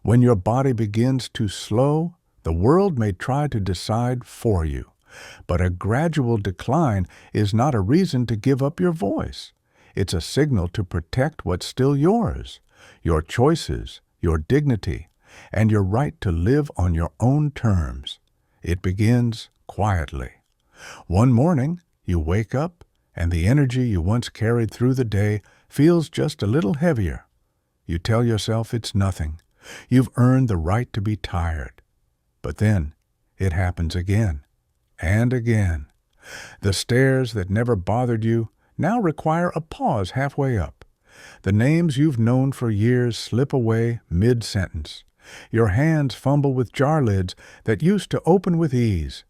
When your body begins to slow, the world may try to decide for you. But a gradual decline is not a reason to give up your voice. It's a signal to protect what's still yours, your choices, your dignity, and your right to live on your own terms. It begins quietly. One morning, you wake up, and the energy you once carried through the day feels just a little heavier. You tell yourself it's nothing. You've earned the right to be tired. But then, it happens again. And again. The stairs that never bothered you now require a pause halfway up. The names you've known for years slip away mid-sentence. Your hands fumble with jar lids that used to open with ease.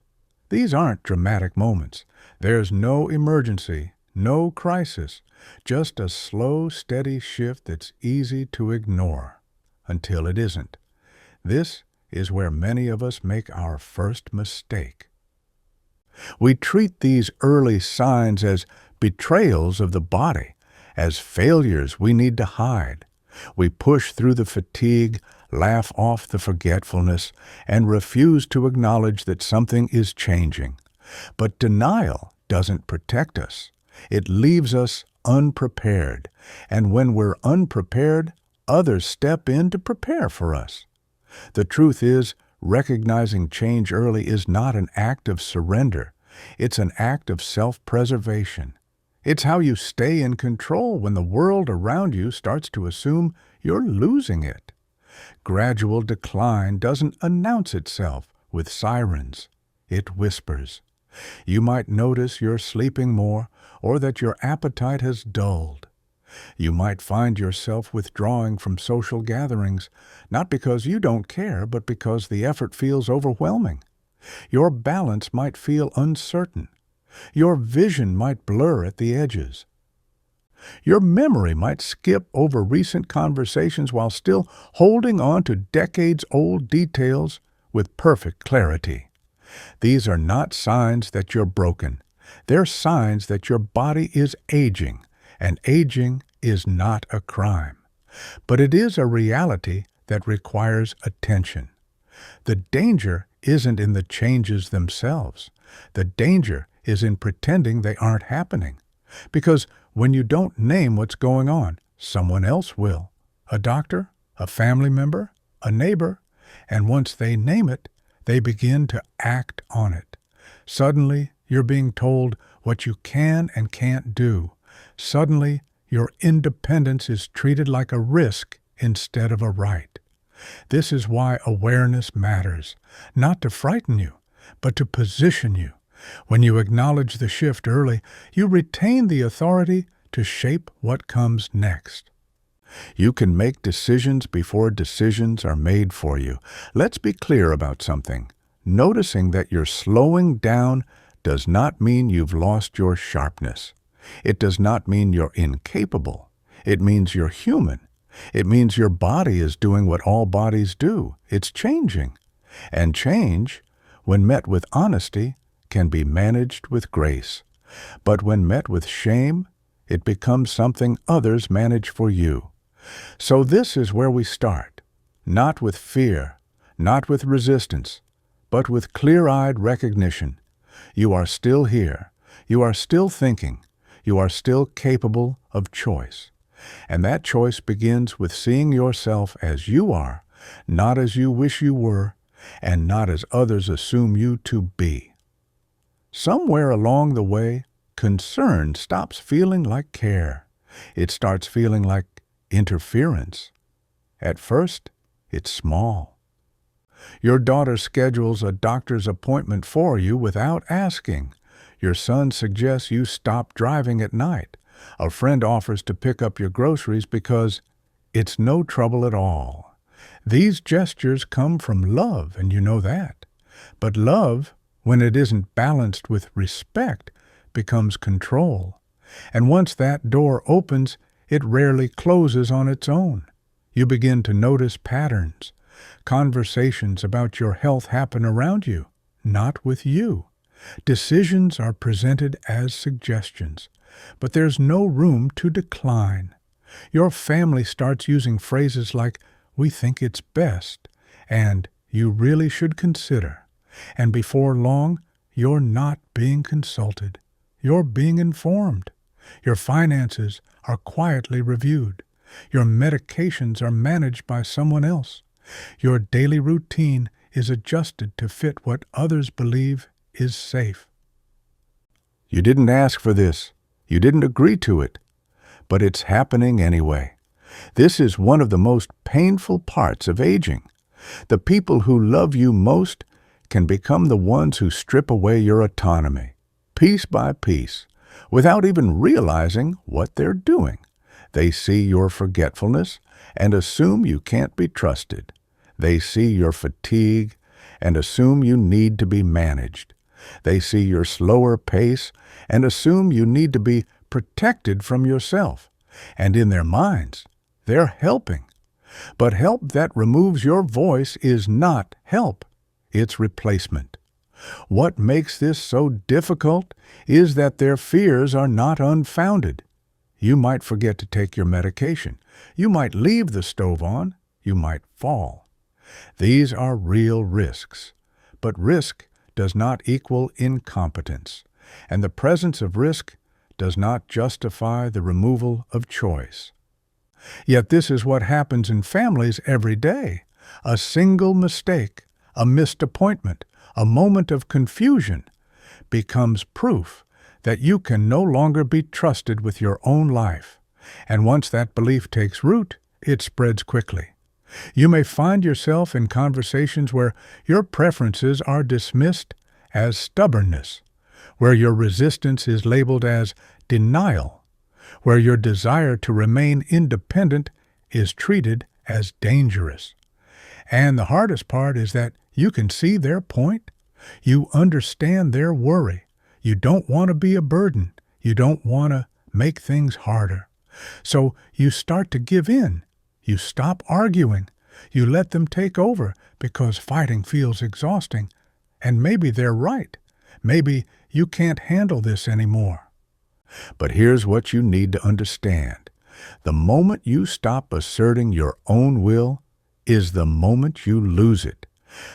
These aren't dramatic moments. There's no emergency, no crisis, just a slow, steady shift that's easy to ignore. Until it isn't. This is where many of us make our first mistake. We treat these early signs as betrayals of the body, as failures we need to hide. We push through the fatigue, laugh off the forgetfulness, and refuse to acknowledge that something is changing. But denial doesn't protect us. It leaves us unprepared. And when we're unprepared, others step in to prepare for us. The truth is, recognizing change early is not an act of surrender. It's an act of self-preservation. It's how you stay in control when the world around you starts to assume you're losing it. Gradual decline doesn't announce itself with sirens. It whispers. You might notice you're sleeping more or that your appetite has dulled. You might find yourself withdrawing from social gatherings, not because you don't care, but because the effort feels overwhelming. Your balance might feel uncertain. Your vision might blur at the edges. Your memory might skip over recent conversations while still holding on to decades-old details with perfect clarity. These are not signs that you're broken. They're signs that your body is aging, and aging is not a crime. But it is a reality that requires attention. The danger isn't in the changes themselves. The danger is in pretending they aren't happening. Because when you don't name what's going on, someone else will. A doctor, a family member, a neighbor. And once they name it, they begin to act on it. Suddenly, you're being told what you can and can't do. Suddenly, your independence is treated like a risk instead of a right. This is why awareness matters, not to frighten you, but to position you. When you acknowledge the shift early, you retain the authority to shape what comes next. You can make decisions before decisions are made for you. Let's be clear about something. Noticing that you're slowing down does not mean you've lost your sharpness. It does not mean you're incapable. It means you're human. It means your body is doing what all bodies do. It's changing. And change, when met with honesty, can be managed with grace. But when met with shame, it becomes something others manage for you. So this is where we start, not with fear, not with resistance, but with clear-eyed recognition. You are still here. You are still thinking. You are still capable of choice. And that choice begins with seeing yourself as you are, not as you wish you were, and not as others assume you to be. Somewhere along the way, concern stops feeling like care. It starts feeling like interference. At first, it's small. Your daughter schedules a doctor's appointment for you without asking. Your son suggests you stop driving at night. A friend offers to pick up your groceries because it's no trouble at all. These gestures come from love, and you know that. But love, when it isn't balanced with respect, becomes control. And once that door opens, it rarely closes on its own. You begin to notice patterns. Conversations about your health happen around you, not with you. Decisions are presented as suggestions, but there's no room to decline. Your family starts using phrases like, we think it's best, and you really should consider. And before long, you're not being consulted. You're being informed. Your finances are quietly reviewed. Your medications are managed by someone else. Your daily routine is adjusted to fit what others believe is safe. You didn't ask for this. You didn't agree to it. But it's happening anyway. This is one of the most painful parts of aging. The people who love you most can become the ones who strip away your autonomy, piece by piece, without even realizing what they're doing. They see your forgetfulness and assume you can't be trusted. They see your fatigue and assume you need to be managed. They see your slower pace and assume you need to be protected from yourself. And in their minds, they're helping. But help that removes your voice is not help. It's replacement. What makes this so difficult is that their fears are not unfounded. You might forget to take your medication. You might leave the stove on. You might fall. These are real risks. But risk does not equal incompetence, and the presence of risk does not justify the removal of choice. Yet this is what happens in families every day. A single mistake, a missed appointment, a moment of confusion becomes proof that you can no longer be trusted with your own life. And once that belief takes root, it spreads quickly. You may find yourself in conversations where your preferences are dismissed as stubbornness, where your resistance is labeled as denial, where your desire to remain independent is treated as dangerous. And the hardest part is that you can see their point. You understand their worry. You don't want to be a burden. You don't want to make things harder. So you start to give in. You stop arguing. You let them take over because fighting feels exhausting. And maybe they're right. Maybe you can't handle this anymore. But here's what you need to understand. The moment you stop asserting your own will is the moment you lose it.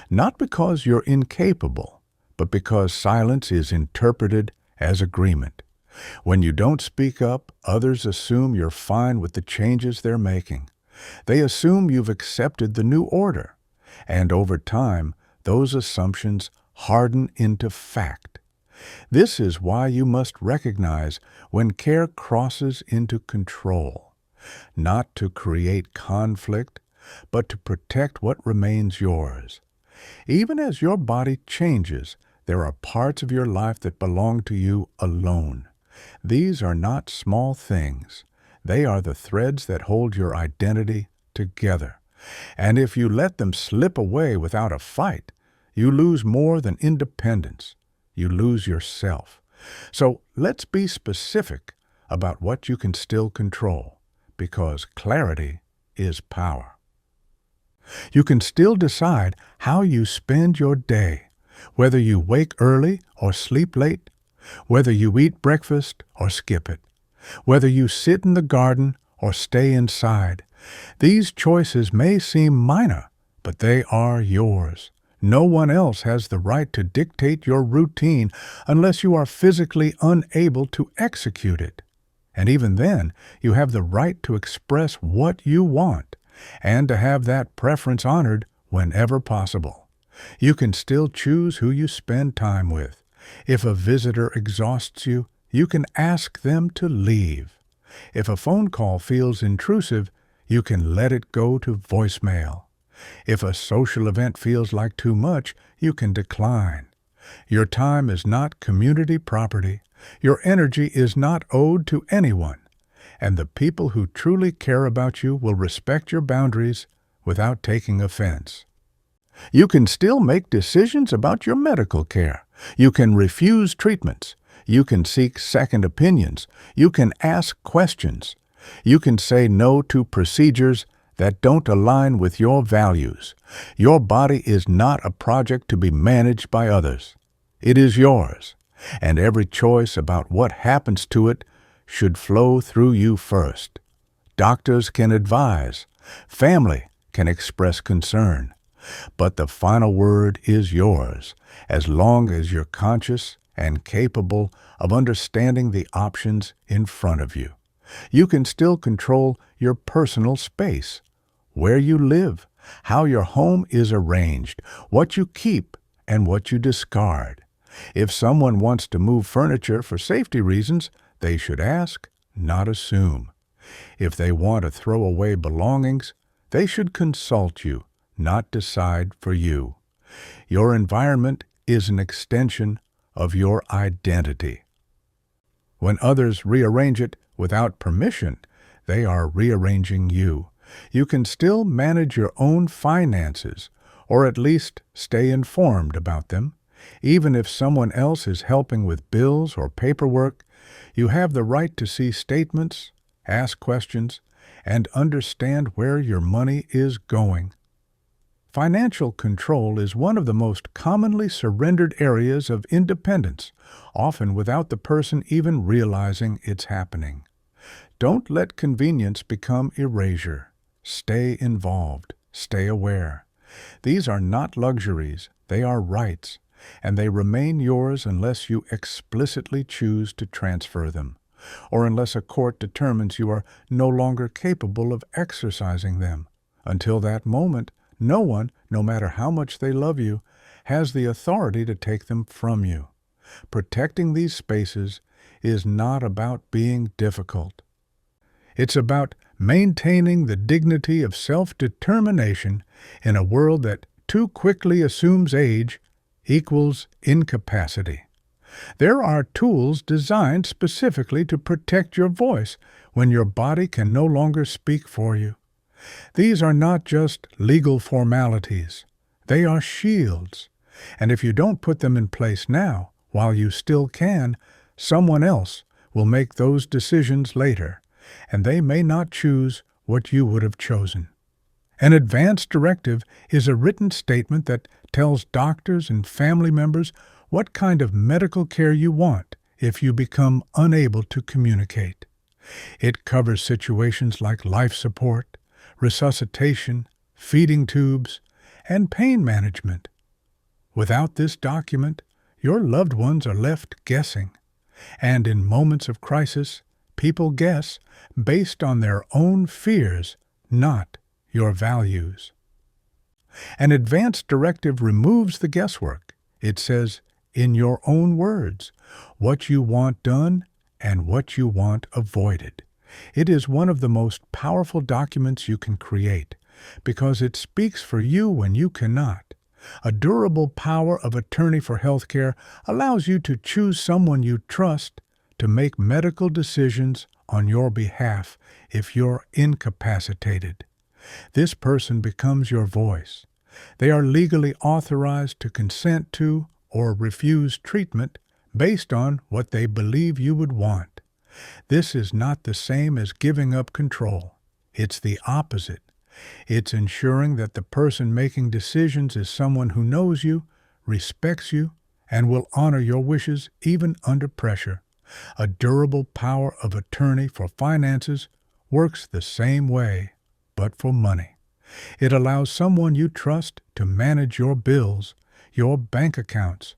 Not because you're incapable, but because silence is interpreted as agreement. When you don't speak up, others assume you're fine with the changes they're making. They assume you've accepted the new order. And over time, those assumptions harden into fact. This is why you must recognize when care crosses into control, not to create conflict, but to protect what remains yours. Even as your body changes, there are parts of your life that belong to you alone. These are not small things. They are the threads that hold your identity together. And if you let them slip away without a fight, you lose more than independence. You lose yourself. So let's be specific about what you can still control, because clarity is power. You can still decide how you spend your day, whether you wake early or sleep late, whether you eat breakfast or skip it, whether you sit in the garden or stay inside. These choices may seem minor, but they are yours. No one else has the right to dictate your routine unless you are physically unable to execute it. And even then, you have the right to express what you want and to have that preference honored whenever possible. You can still choose who you spend time with. If a visitor exhausts you, you can ask them to leave. If a phone call feels intrusive, you can let it go to voicemail. If a social event feels like too much, you can decline. Your time is not community property. Your energy is not owed to anyone. And the people who truly care about you will respect your boundaries without taking offense. You can still make decisions about your medical care. You can refuse treatments. You can seek second opinions. You can ask questions. You can say no to procedures that don't align with your values. Your body is not a project to be managed by others. It is yours, and every choice about what happens to it should flow through you first. Doctors can advise. Family can express concern, but the final word is yours, as long as you're conscious and capable of understanding the options in front of you. You can still control your personal space, where you live, how your home is arranged, what you keep and what you discard. If someone wants to move furniture for safety reasons, they should ask, not assume. If they want to throw away belongings, they should consult you, not decide for you. Your environment is an extension of your identity. When others rearrange it without permission, they are rearranging you. You can still manage your own finances, or at least stay informed about them. Even if someone else is helping with bills or paperwork, you have the right to see statements, ask questions, and understand where your money is going. Financial control is one of the most commonly surrendered areas of independence, often without the person even realizing it's happening. Don't let convenience become erasure. Stay involved. Stay aware. These are not luxuries, they are rights, and they remain yours unless you explicitly choose to transfer them, or unless a court determines you are no longer capable of exercising them. Until that moment, no one, no matter how much they love you, has the authority to take them from you. Protecting these spaces is not about being difficult. It's about maintaining the dignity of self-determination in a world that too quickly assumes age equals incapacity. There are tools designed specifically to protect your voice when your body can no longer speak for you. These are not just legal formalities. They are shields. And if you don't put them in place now, while you still can, someone else will make those decisions later, and they may not choose what you would have chosen. An advance directive is a written statement that tells doctors and family members what kind of medical care you want if you become unable to communicate. It covers situations like life support, resuscitation, feeding tubes, and pain management. Without this document, your loved ones are left guessing, and in moments of crisis, people guess based on their own fears, not your values. An advance directive removes the guesswork. It says, in your own words, what you want done and what you want avoided. It is one of the most powerful documents you can create because it speaks for you when you cannot. A durable power of attorney for healthcare allows you to choose someone you trust to make medical decisions on your behalf if you're incapacitated. This person becomes your voice. They are legally authorized to consent to or refuse treatment based on what they believe you would want. This is not the same as giving up control. It's the opposite. It's ensuring that the person making decisions is someone who knows you, respects you, and will honor your wishes even under pressure. A durable power of attorney for finances works the same way, but for money. It allows someone you trust to manage your bills, your bank accounts,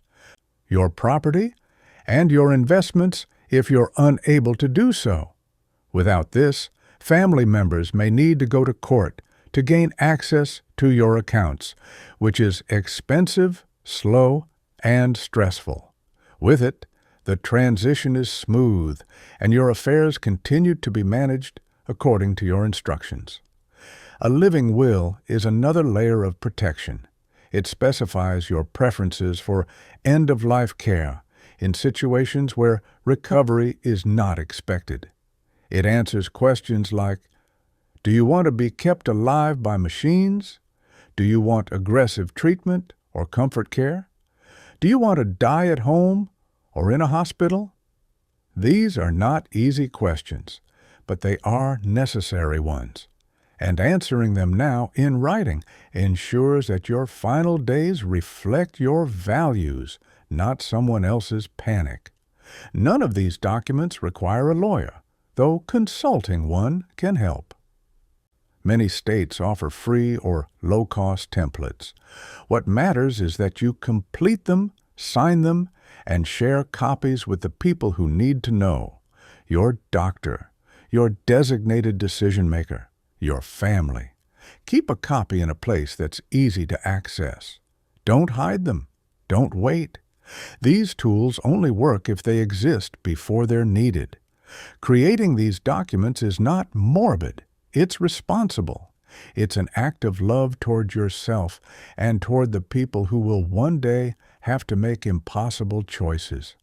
your property, and your investments if you're unable to do so. Without this, family members may need to go to court to gain access to your accounts, which is expensive, slow, and stressful. With it, the transition is smooth, and your affairs continue to be managed according to your instructions. A living will is another layer of protection. It specifies your preferences for end-of-life care in situations where recovery is not expected. It answers questions like, do you want to be kept alive by machines? Do you want aggressive treatment or comfort care? Do you want to die at home or in a hospital? These are not easy questions, but they are necessary ones. And answering them now in writing ensures that your final days reflect your values, not someone else's panic. None of these documents require a lawyer, though consulting one can help. Many states offer free or low-cost templates. What matters is that you complete them, sign them, and share copies with the people who need to know: your doctor, your designated decision maker, your family. Keep a copy in a place that's easy to access. Don't hide them. Don't wait. These tools only work if they exist before they're needed. Creating these documents is not morbid. It's responsible. It's an act of love toward yourself and toward the people who will one day have to make impossible choices.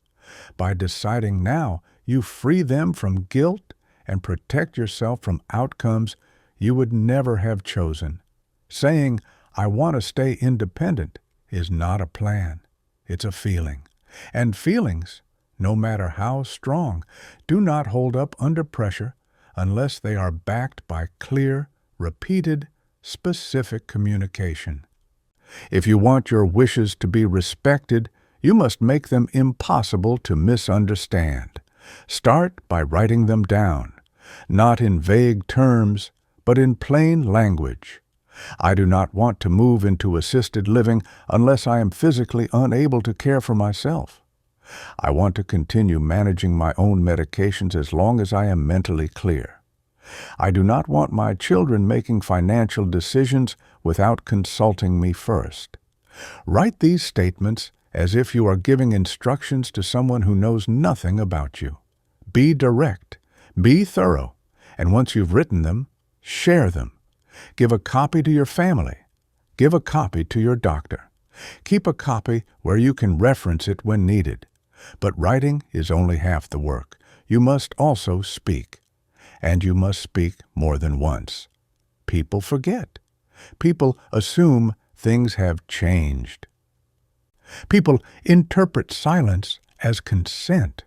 By deciding now, you free them from guilt and protect yourself from outcomes you would never have chosen. Saying, "I want to stay independent," is not a plan. It's a feeling. And feelings, no matter how strong, do not hold up under pressure unless they are backed by clear, repeated, specific communication. If you want your wishes to be respected, you must make them impossible to misunderstand. Start by writing them down, not in vague terms, but in plain language. I do not want to move into assisted living unless I am physically unable to care for myself. I want to continue managing my own medications as long as I am mentally clear. I do not want my children making financial decisions without consulting me first. Write these statements as if you are giving instructions to someone who knows nothing about you. Be direct, be thorough, and once you've written them, share them. Give a copy to your family. Give a copy to your doctor. Keep a copy where you can reference it when needed. But writing is only half the work. You must also speak. And you must speak more than once. People forget. People assume things have changed. People interpret silence as consent.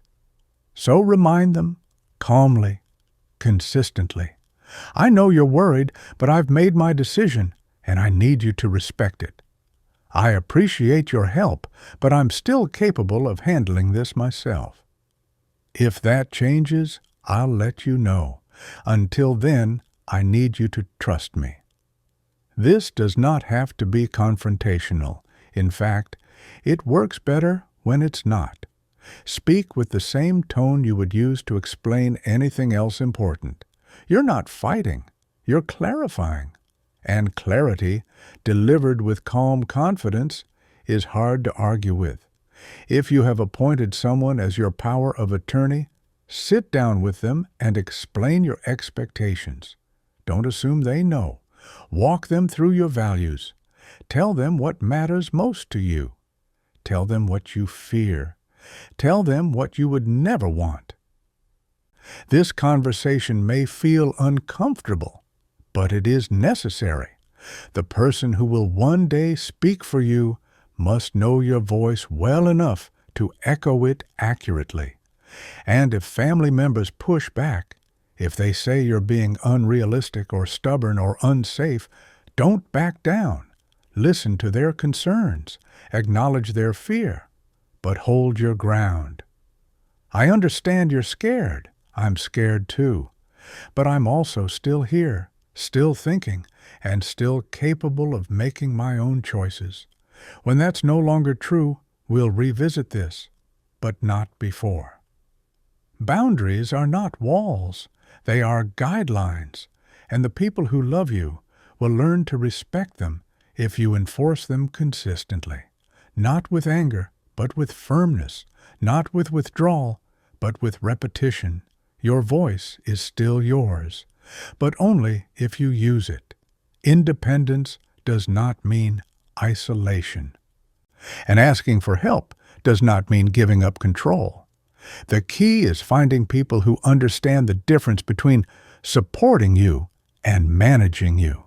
So remind them calmly, consistently. I know you're worried, but I've made my decision, and I need you to respect it. I appreciate your help, but I'm still capable of handling this myself. If that changes, I'll let you know. Until then, I need you to trust me. This does not have to be confrontational. In fact, it works better when it's not. Speak with the same tone you would use to explain anything else important. You're not fighting, you're clarifying. And clarity, delivered with calm confidence, is hard to argue with. If you have appointed someone as your power of attorney, sit down with them and explain your expectations. Don't assume they know. Walk them through your values. Tell them what matters most to you. Tell them what you fear. Tell them what you would never want. This conversation may feel uncomfortable, but it is necessary. The person who will one day speak for you must know your voice well enough to echo it accurately. And if family members push back, if they say you're being unrealistic or stubborn or unsafe, don't back down. Listen to their concerns, acknowledge their fear, but hold your ground. I understand you're scared. I'm scared too. But I'm also still here, still thinking, and still capable of making my own choices. When that's no longer true, we'll revisit this, but not before. Boundaries are not walls. They are guidelines, and the people who love you will learn to respect them if you enforce them consistently. Not with anger, but with firmness. Not with withdrawal, but with repetition. Your voice is still yours, but only if you use it. Independence does not mean isolation. And asking for help does not mean giving up control. The key is finding people who understand the difference between supporting you and managing you.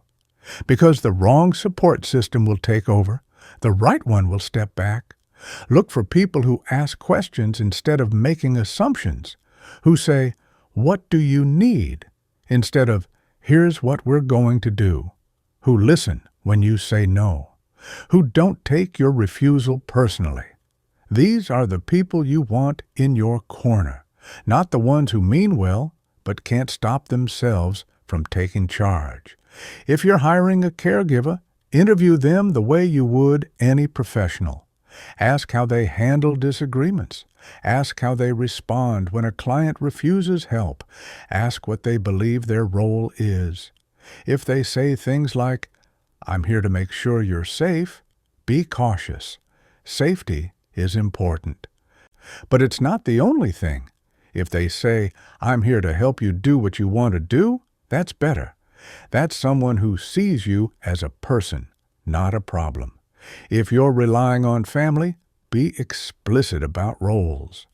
Because the wrong support system will take over, the right one will step back. Look for people who ask questions instead of making assumptions, who say, "What do you need?" instead of, "Here's what we're going to do," who listen when you say no, who don't take your refusal personally. These are the people you want in your corner, not the ones who mean well but can't stop themselves from taking charge. If you're hiring a caregiver, interview them the way you would any professional. Ask how they handle disagreements. Ask how they respond when a client refuses help. Ask what they believe their role is. If they say things like, "I'm here to make sure you're safe," be cautious. Safety is important. But it's not the only thing. If they say, "I'm here to help you do what you want to do," that's better. That's someone who sees you as a person, not a problem. If you're relying on family, be explicit about roles.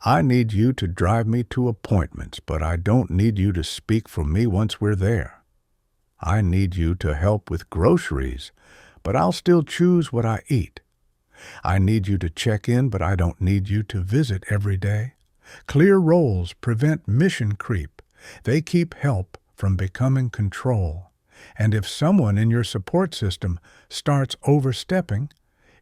I need you to drive me to appointments, but I don't need you to speak for me once we're there. I need you to help with groceries, but I'll still choose what I eat. I need you to check in, but I don't need you to visit every day. Clear roles prevent mission creep. They keep help from becoming control. And if someone in your support system starts overstepping,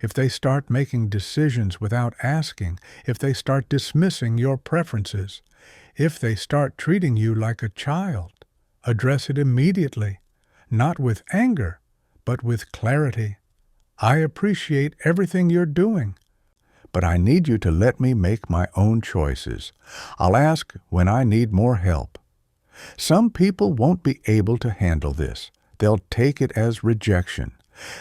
if they start making decisions without asking, if they start dismissing your preferences, if they start treating you like a child, address it immediately, not with anger, but with clarity. I appreciate everything you're doing, but I need you to let me make my own choices. I'll ask when I need more help. Some people won't be able to handle this. They'll take it as rejection.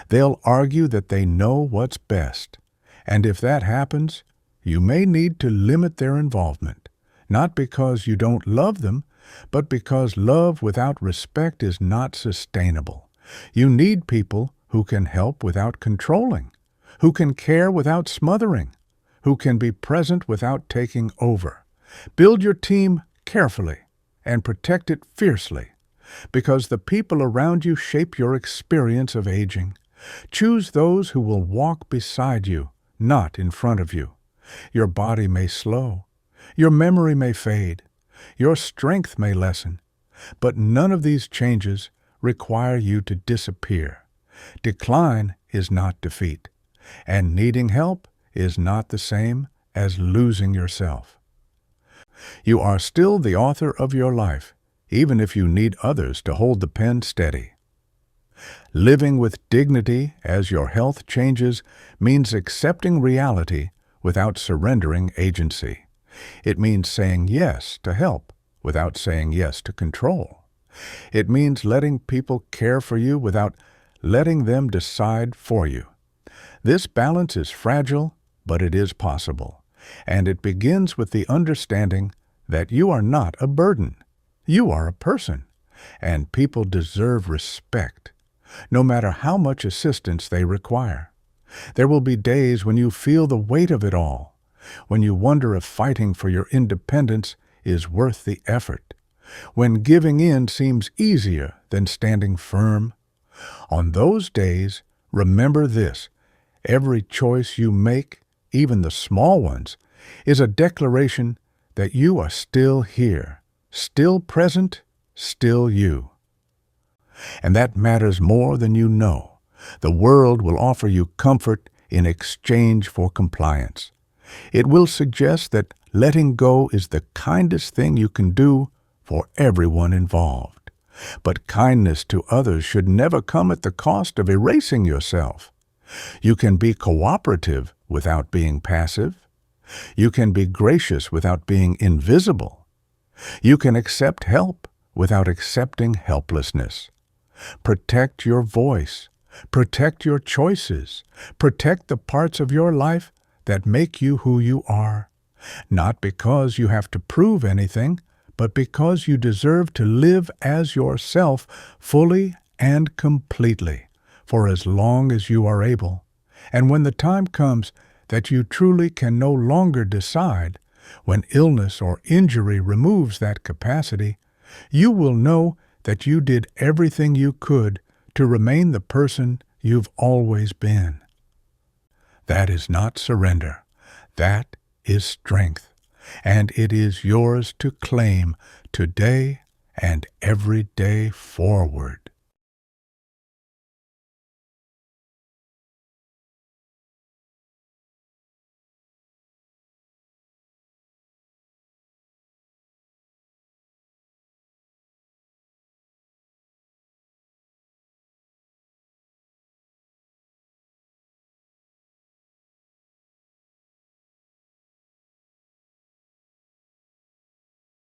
They'll argue that they know what's best. And if that happens, you may need to limit their involvement, not because you don't love them, but because love without respect is not sustainable. You need people who can help without controlling, who can care without smothering, who can be present without taking over. Build your team carefully and protect it fiercely, because the people around you shape your experience of aging. Choose those who will walk beside you, not in front of you. Your body may slow, your memory may fade, your strength may lessen, but none of these changes require you to disappear. Decline is not defeat, and needing help is not the same as losing yourself. You are still the author of your life, even if you need others to hold the pen steady. Living with dignity as your health changes means accepting reality without surrendering agency. It means saying yes to help without saying yes to control. It means letting people care for you without letting them decide for you. This balance is fragile, but it is possible, and it begins with the understanding that you are not a burden. You are a person, and people deserve respect, no matter how much assistance they require. There will be days when you feel the weight of it all, when you wonder if fighting for your independence is worth the effort, when giving in seems easier than standing firm. On those days, remember this: every choice you make, even the small ones, is a declaration that you are still here, still present, still you. And that matters more than you know. The world will offer you comfort in exchange for compliance. It will suggest that letting go is the kindest thing you can do for everyone involved. But kindness to others should never come at the cost of erasing yourself. You can be cooperative without being passive. You can be gracious without being invisible. You can accept help without accepting helplessness. Protect your voice. Protect your choices. Protect the parts of your life that make you who you are. Not because you have to prove anything, but because you deserve to live as yourself fully and completely for as long as you are able. And when the time comes that you truly can no longer decide, when illness or injury removes that capacity, you will know that you did everything you could to remain the person you've always been. That is not surrender. That is strength. And it is yours to claim today and every day forward.